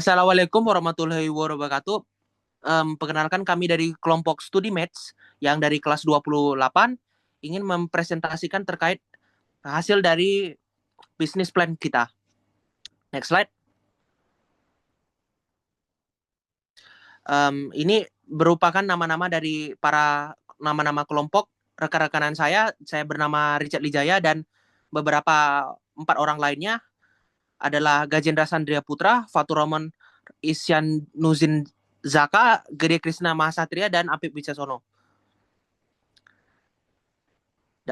Assalamualaikum warahmatullahi wabarakatuh. Perkenalkan kami dari kelompok studi Maths yang dari kelas 28 ingin mempresentasikan terkait hasil dari bisnis plan kita. Next slide. Ini merupakan nama-nama dari para nama-nama kelompok rekan-rekanan saya bernama Richard Lijaya dan beberapa 4 orang lainnya adalah Gajendra Sandria Putra, Fatur Rahman Isyan Nuzin Zaka, Gede Krishna Mahasatria, dan Apip Wicasono.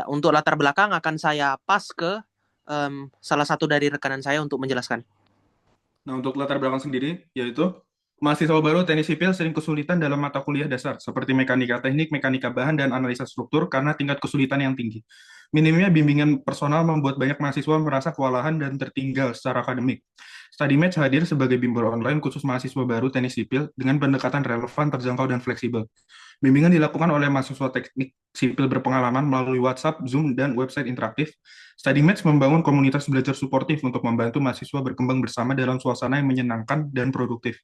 Untuk latar belakang akan saya pas ke salah satu dari rekanan saya untuk menjelaskan. Nah, untuk latar belakang sendiri, yaitu mahasiswa baru teknik sipil sering kesulitan dalam mata kuliah dasar, seperti mekanika teknik, mekanika bahan, dan analisa struktur karena tingkat kesulitan yang tinggi. Minimnya bimbingan personal membuat banyak mahasiswa merasa kewalahan dan tertinggal secara akademik. StudyMatch hadir sebagai bimbel online khusus mahasiswa baru teknik sipil dengan pendekatan relevan, terjangkau, dan fleksibel. Bimbingan dilakukan oleh mahasiswa teknik sipil berpengalaman melalui WhatsApp, Zoom, dan website interaktif. StudyMatch membangun komunitas belajar suportif untuk membantu mahasiswa berkembang bersama dalam suasana yang menyenangkan dan produktif.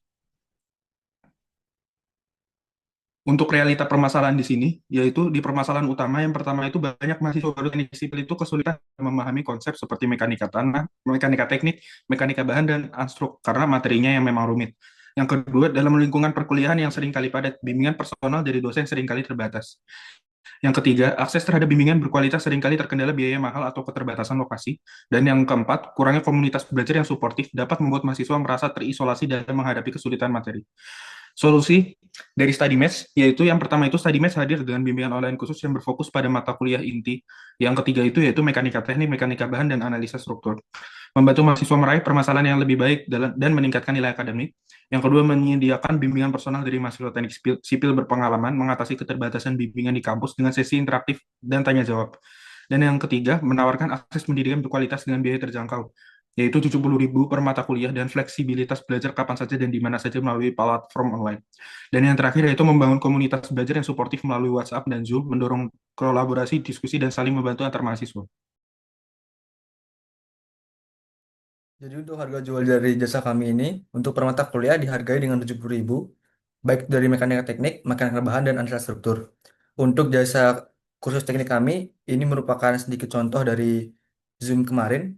Untuk realita permasalahan di sini, yaitu di permasalahan utama, yang pertama itu banyak mahasiswa baru teknik sipil itu kesulitan memahami konsep seperti mekanika tanah, mekanika teknik, mekanika bahan, dan anstruk, karena materinya yang memang rumit. Yang kedua, dalam lingkungan perkuliahan yang sering kali padat, bimbingan personal dari dosen sering kali terbatas. Yang ketiga, akses terhadap bimbingan berkualitas seringkali terkendala biaya mahal atau keterbatasan lokasi. Dan yang keempat, kurangnya komunitas belajar yang suportif dapat membuat mahasiswa merasa terisolasi dalam menghadapi kesulitan materi. Solusi dari StudyMatch, yaitu yang pertama itu StudyMatch hadir dengan bimbingan online khusus yang berfokus pada mata kuliah inti. Yang ketiga itu yaitu mekanika teknik, mekanika bahan, dan analisa struktur. Membantu mahasiswa meraih permasalahan yang lebih baik dan meningkatkan nilai akademik. Yang kedua, menyediakan bimbingan personal dari mahasiswa teknik sipil berpengalaman mengatasi keterbatasan bimbingan di kampus dengan sesi interaktif dan tanya jawab. Dan yang ketiga, menawarkan akses pendidikan berkualitas dengan biaya terjangkau, yaitu 70.000 per mata kuliah dan fleksibilitas belajar kapan saja dan di mana saja melalui platform online. Dan yang terakhir yaitu membangun komunitas belajar yang suportif melalui WhatsApp dan Zoom, mendorong kolaborasi, diskusi, dan saling membantu antar mahasiswa. Jadi untuk harga jual dari jasa kami ini, untuk per mata kuliah dihargai dengan 70.000, baik dari mekanika teknik, mekanika bahan, dan analisa struktur. Untuk jasa kursus teknik kami, ini merupakan sedikit contoh dari Zoom kemarin.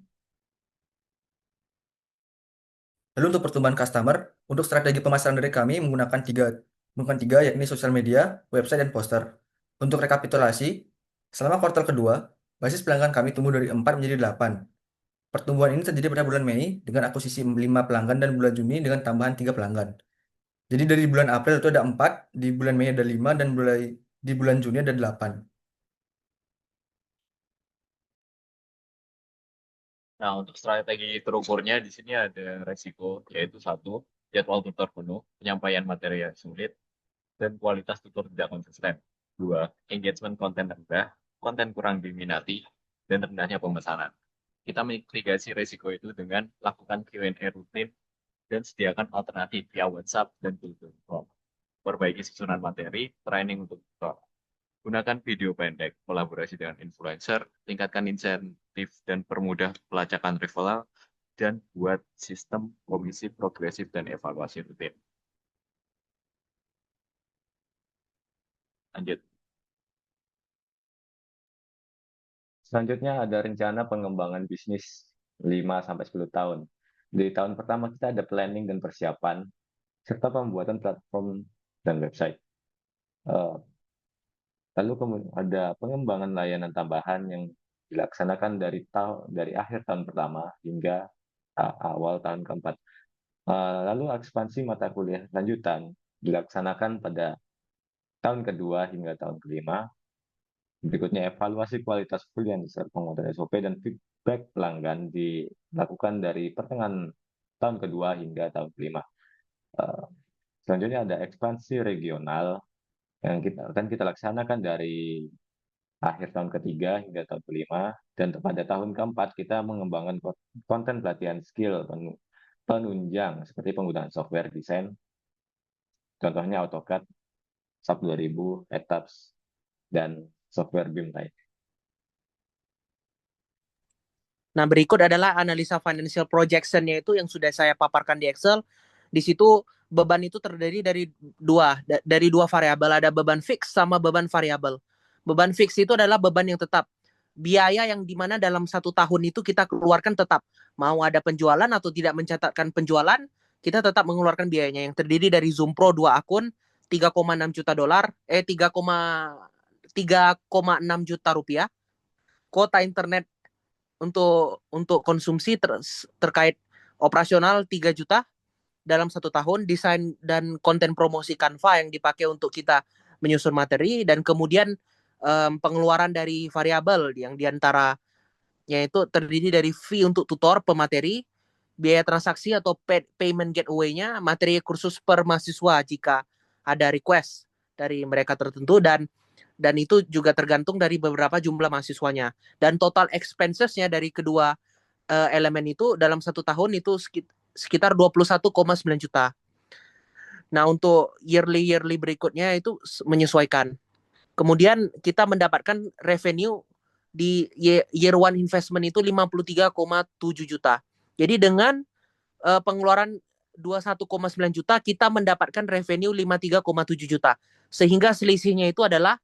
Lalu untuk pertumbuhan customer, untuk strategi pemasaran dari kami menggunakan tiga, yakni sosial media, website, dan poster. Untuk rekapitulasi, selama kuartal kedua, basis pelanggan kami tumbuh dari 4 menjadi 8. Pertumbuhan ini terjadi pada bulan Mei dengan akuisisi 5 pelanggan dan bulan Juni dengan tambahan 3 pelanggan. Jadi dari bulan April itu ada 4, di bulan Mei ada 5, dan di bulan Juni ada 8. Nah, untuk strategi terukurnya di sini ada resiko, yaitu satu, jadwal tutor penuh, penyampaian materi yang sulit, dan kualitas tutor tidak konsisten. Dua, engagement konten rendah, konten kurang diminati, dan rendahnya pemesanan. Kita mitigasi resiko itu dengan lakukan Q&A rutin dan sediakan alternatif via WhatsApp dan Google Form. Perbaiki susunan materi, training untuk tutor. Gunakan video pendek, kolaborasi dengan influencer, tingkatkan insentif dan permudah pelacakan referral, dan buat sistem komisi progresif dan evaluasi rutin. Lanjut. Selanjutnya ada rencana pengembangan bisnis 5-10 tahun. Di tahun pertama kita ada planning dan persiapan, serta pembuatan platform dan website. Eh, Lalu kemudian ada pengembangan layanan tambahan yang dilaksanakan dari akhir tahun pertama hingga awal tahun keempat. Lalu ekspansi mata kuliah lanjutan dilaksanakan pada tahun kedua hingga tahun kelima. Berikutnya evaluasi kualitas kuliah serta penguatan SOP dan feedback pelanggan dilakukan dari pertengahan tahun kedua hingga tahun kelima. Eh, Selanjutnya ada ekspansi regional yang kita laksanakan dari akhir tahun ketiga hingga tahun kelima, dan pada tahun keempat kita mengembangkan konten pelatihan skill penunjang seperti penggunaan software desain, contohnya AutoCAD, SAP 2000, Etaps, dan software BIM lain. Nah, berikut adalah analisa financial projection-nya itu yang sudah saya paparkan di Excel. Di situ beban itu terdiri dari dua variabel, ada beban fix sama beban variabel. Beban fix itu adalah beban yang tetap, biaya yang dimana dalam 1 tahun itu kita keluarkan tetap, mau ada penjualan atau tidak mencatatkan penjualan, kita tetap mengeluarkan biayanya, yang terdiri dari Zoom Pro 2 akun, 3,6 juta dolar, 3,6 juta rupiah, kuota internet untuk konsumsi terkait operasional 3 juta dalam 1 tahun, desain dan konten promosi Canva yang dipakai untuk kita menyusun materi, dan kemudian pengeluaran dari variabel yang diantaranya itu terdiri dari fee untuk tutor pemateri, biaya transaksi atau payment gateway-nya, materi kursus per mahasiswa jika ada request dari mereka tertentu, dan itu juga tergantung dari beberapa jumlah mahasiswanya. Dan total expenses-nya dari kedua elemen itu dalam 1 tahun itu sekitar 21,9 juta. Nah, untuk yearly berikutnya itu menyesuaikan. Kemudian kita mendapatkan revenue di year one investment itu 53,7 juta. Jadi dengan pengeluaran 21,9 juta, kita mendapatkan revenue 53,7 juta. Sehingga selisihnya itu adalah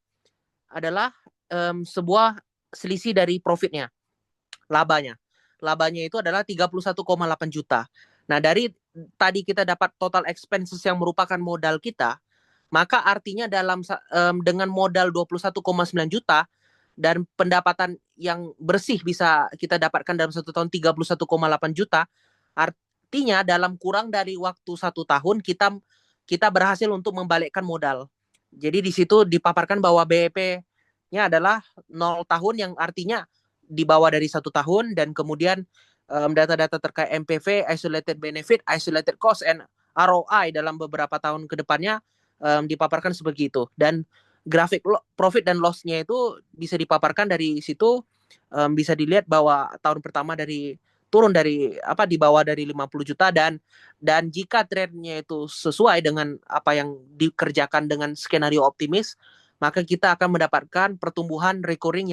sebuah selisih dari profitnya, labanya. Labanya itu adalah 31,8 juta. Nah, dari tadi kita dapat total expenses yang merupakan modal kita, maka artinya dengan modal 21,9 juta dan pendapatan yang bersih bisa kita dapatkan dalam 1 tahun 31,8 juta, artinya dalam kurang dari waktu 1 tahun kita berhasil untuk membalikkan modal. Jadi di situ dipaparkan bahwa BEP-nya adalah 0 tahun, yang artinya di bawah dari 1 tahun, dan kemudian data-data terkait MPV, isolated benefit, isolated cost, and ROI dalam beberapa tahun ke depannya dipaparkan seperti itu. Dan grafik profit dan loss-nya itu bisa dipaparkan dari situ, bisa dilihat bahwa tahun pertama turun di bawah dari 50 juta, dan jika trendnya itu sesuai dengan apa yang dikerjakan dengan skenario optimis, maka kita akan mendapatkan pertumbuhan recurring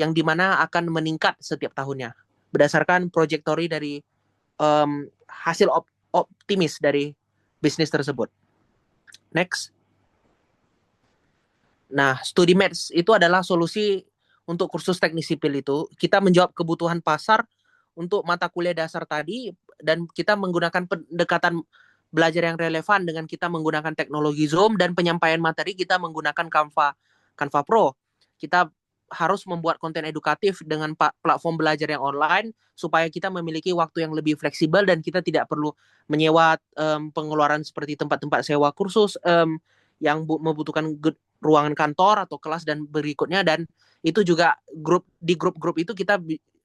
yang dimana akan meningkat setiap tahunnya berdasarkan proyektori dari hasil optimis dari bisnis tersebut. Next. Nah, StudyMatch itu adalah solusi untuk kursus teknik sipil itu. Kita menjawab kebutuhan pasar untuk mata kuliah dasar tadi, dan kita menggunakan pendekatan belajar yang relevan dengan kita menggunakan teknologi Zoom, dan penyampaian materi kita menggunakan Canva Pro. Kita harus membuat konten edukatif dengan platform belajar yang online supaya kita memiliki waktu yang lebih fleksibel dan kita tidak perlu menyewa pengeluaran seperti tempat-tempat sewa kursus yang membutuhkan ruangan kantor atau kelas dan berikutnya. Dan itu juga di grup-grup itu kita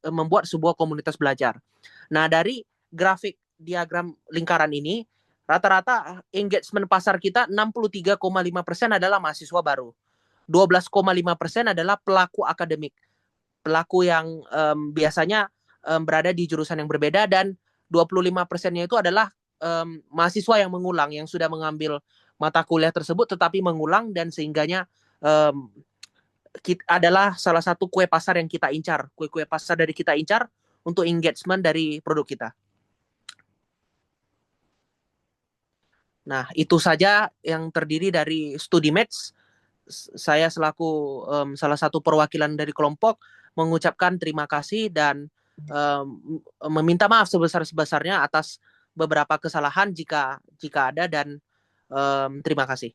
membuat sebuah komunitas belajar. Nah, dari grafik diagram lingkaran ini, rata-rata engagement pasar kita 63,5% adalah mahasiswa baru. 12,5% adalah pelaku akademik, pelaku yang biasanya berada di jurusan yang berbeda, dan 25%-nya itu adalah mahasiswa yang mengulang, yang sudah mengambil mata kuliah tersebut tetapi mengulang, dan sehingganya adalah salah satu kue pasar yang kita incar, kue pasar dari kita incar untuk engagement dari produk kita. Nah, itu saja yang terdiri dari StudyMatch. Saya selaku salah satu perwakilan dari kelompok mengucapkan terima kasih dan meminta maaf sebesar-besarnya atas beberapa kesalahan jika ada, dan terima kasih.